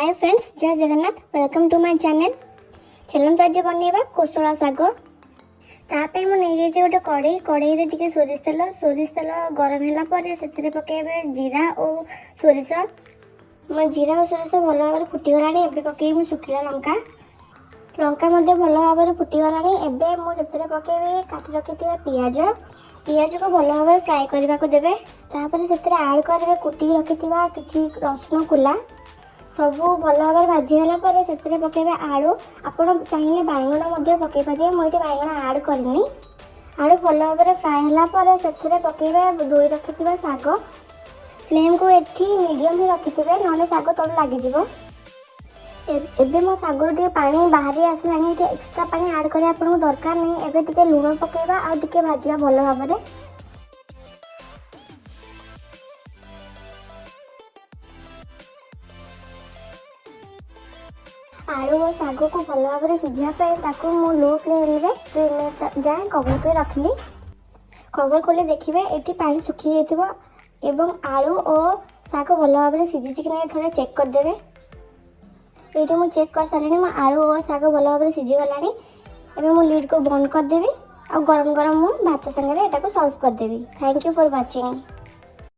हाय friends, जय Jagannath. Welcome to my channel. चलते आज बनइबा कोशला शाग। तापाई मुझे गोटे कड़े टे सोरिष तेल गरम होगापर से पकेबे जीरा और सोरिष। मो जीरा और सोरिष भल भाव फुटीगला। एवं पकईबी शुखिला लंका लंका भल भाव फुटीगला। एवं मुझे पकईबी काटी रखि पियाज पियाज को भल भाव फ्राए करने को देवे। तापर से आड करेंगे कुटी रखि कि रसुण कुला सबू भल भाव भाजीगला से पकेबे आलू। आपड़ चाहिए बैगण पकई पारे। मुझे बैगण आड करनी। आलू भल भाव फ्राए होगापर से पकेबे धोई रखि शाग। फ्लेम को एठी मीडियम ही रखिथे ना शाग तल लगिज। एबे मो शागर टे पानी बाहरी आसला। एक्सट्रा पानी आड कर आपको दरकार नहीं। एबे टिके लुण पकेबा आ टिके भाजिया भल भाव। आलू और शाग को भल भाव सिझापी लो फ्लेम में 2 मिनट जाए कवर कर रखिली। कवर कले देखिए ये पानी सुखी जाइए। आलू और शाग भल भाव सिझी कि नहीं थोड़ा चेक करदे। ये मुझे चेक कर सारे मो आलू और शाग भल भाव सिझीगला। एवं लिड को बंद करदेवी। आ गरम गरम मु भात सांगे सर्व करदेवी। Thank you for watching.